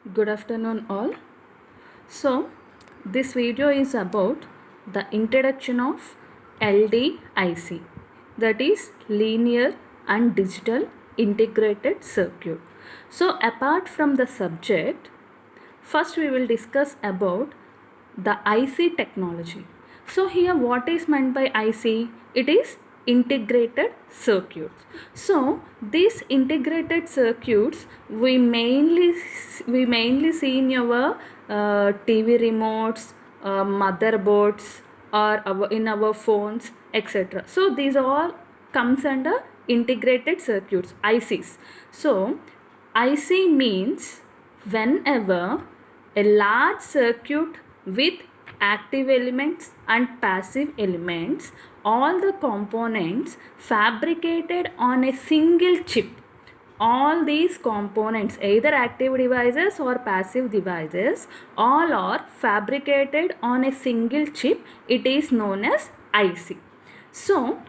Good afternoon all. So this video is about the introduction of LDIC, that is linear and digital integrated circuit. So apart from the subject, first we will discuss about the IC technology. So here what is meant by IC? It is integrated circuits. So these integrated circuits we mainly see in our TV remotes, motherboards, or in our phones, etc. So these all comes under integrated circuits, ICs. So IC means whenever a large circuit with active elements and passive elements, all the components fabricated on a single chip. All these components, either active devices or passive devices, all are fabricated on a single chip. It is known as IC. So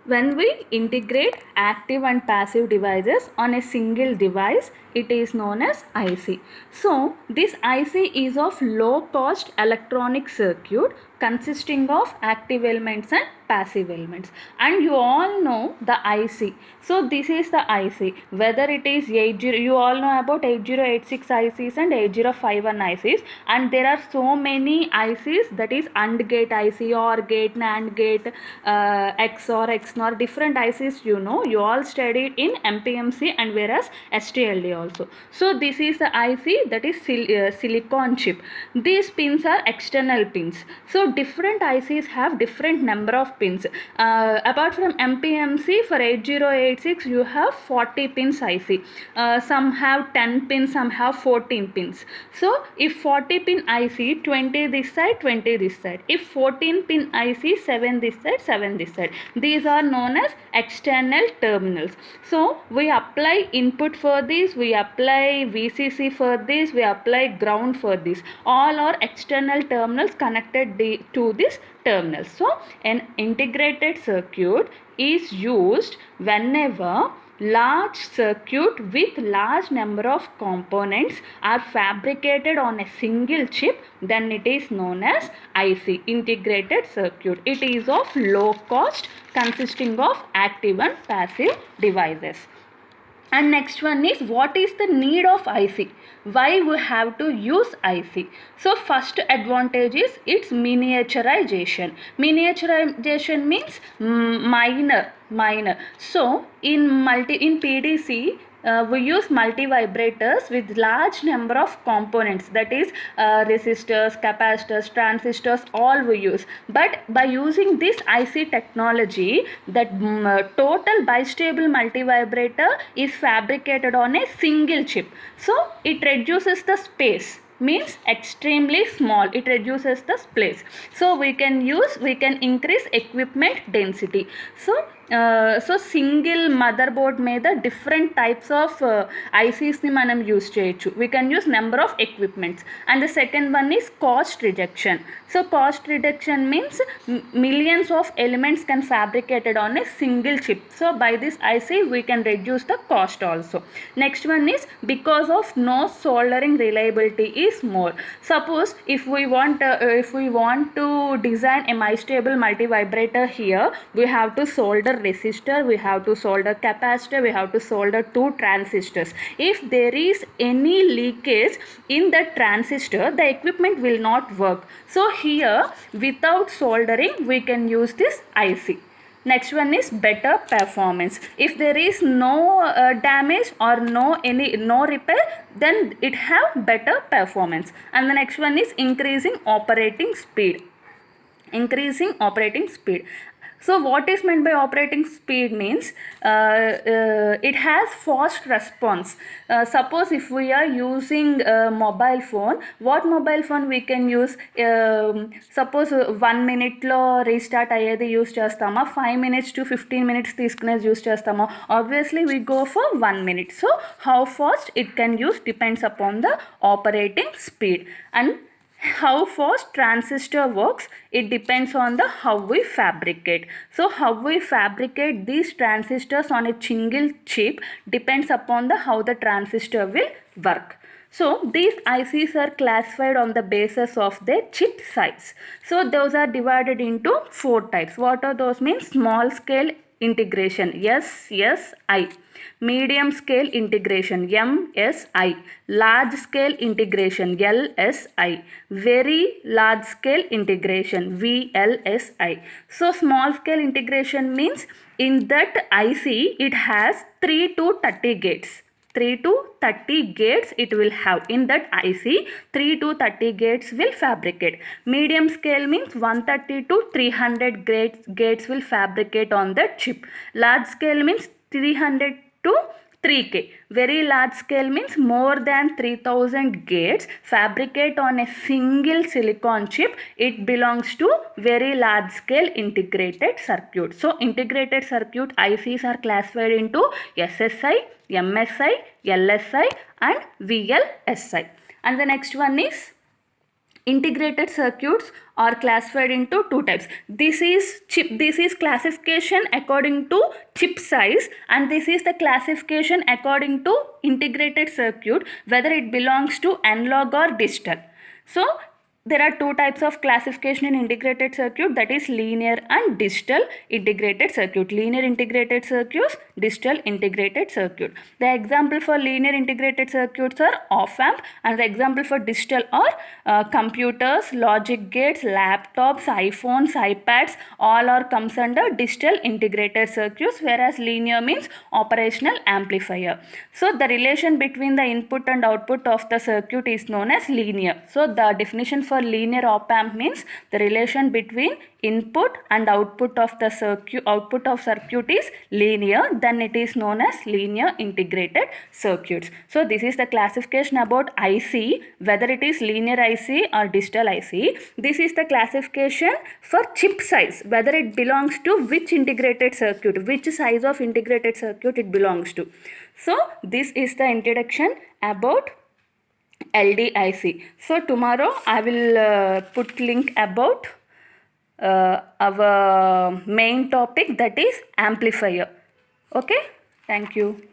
when we integrate active and passive devices on a single device, it is known as IC. So this IC is of low cost electronic circuit consisting of active elements and passive elements, and you all know the IC. So this is the IC, whether it is 80, you all know about 8086 ICs and 8051 ICs, and there are so many ICs, that is AND gate IC, OR gate, NAND gate, XOR, XNOR, different ICs, you all studied in MPMC and whereas STLD also. So this is the IC, that is silicon chip. These pins are external pins. So different ICs have different number of pins. Apart from MPMC, for 8086 you have 40 pins IC. Some have 10 pins, some have 14 pins. So if 40 pin IC, 20 this side, 20 this side. If 14 pin IC, 7 this side, 7 this side. These are known as external terminals. So we apply input for this, we apply VCC for this, we apply ground for this. All are external terminals connected to this terminal. So an integrated circuit is used whenever large circuit with large number of components are fabricated on a single chip, then it is known as IC, integrated circuit. It is of low cost, consisting of active and passive devices. And next one is, what is the need of IC? Why we have to use IC? So first advantage is its miniaturization. Miniaturization means minor. So in PDC, we use multi vibrators with large number of components, that is resistors, capacitors, transistors, all we use. But by using this IC technology, that total bistable multivibrator is fabricated on a single chip. So it reduces the space, means extremely small, it reduces the space. So we can increase equipment density. So single mother board మీద different types of ఐసీస్ని మనం use చేయొచ్చు. We can use number of equipments. And the second one is cost reduction. So cost reduction means millions of elements can fabricated on a single chip. So by this IC we can reduce the cost also. Next one is, because of no soldering reliability is more. Suppose if we want to design a bistable multivibrator, here we have to solder resistor, we have to solder capacitor, we have to solder two transistors. If there is any leakage in the transistor, the equipment will not work. So here, without soldering, we can use this IC. Next one is better performance. If there is no damage or no repair, then it have better performance. And the next one is increasing operating speed. So what is meant by operating speed means it has fast response. Suppose if we are using a mobile phone, what mobile phone we can use? Suppose 1 minute లో restart అయ్యేది use చేస్తామా, 5 minutes to 15 minutes తీసుకునేది use చేస్తామా? Obviously we go for 1 minute. So how fast it can use depends upon the operating speed. And how fast transistor works, it depends on the how we fabricate. So how we fabricate these transistors on a single chip depends upon the how the transistor will work. So these ICs are classified on the basis of their chip size. So those are divided into 4 types. What are those? Means small scale integration, SSI, medium scale integration, MSI, large scale integration, LSI, very large scale integration, VLSI. So small scale integration means in that IC it has 3 to 30 gates. 3 to 30 gates it will have. In that IC 3 to 30 gates will fabricate. Medium scale means 130 to 300 gates will fabricate on the chip. Large scale means 300 to 3K. Very large scale means more than 3000 gates fabricate on a single silicon chip. It belongs to very large scale integrated circuit. So integrated circuit ICs are classified into SSI, MSI, LSI and VLSI. And the next one is integrated circuits are classified into 2 types. This is classification according to chip size, and this is the classification according to integrated circuit, whether it belongs to analog or digital. So there are 2 types of classification in integrated circuit, that is linear and digital integrated circuit. Linear integrated circuits, digital integrated circuit. The example for linear integrated circuits are op-amp, and the example for digital are computers, logic gates, laptops, iPhones, iPads, all are comes under digital integrated circuits, whereas linear means operational amplifier. So the relation between the input and output of the circuit is known as linear. So the definition for linear op-amp means the relation between input and output of the circuit is linear, then it is known as linear integrated circuits. So this is the classification about IC, whether it is linear IC or digital IC. This is the classification for chip size, whether it belongs to which integrated circuit, which size of integrated circuit it belongs to. So this is the introduction about LDIC. So tomorrow I will put link about our main topic, that is amplifier. Okay, thank you.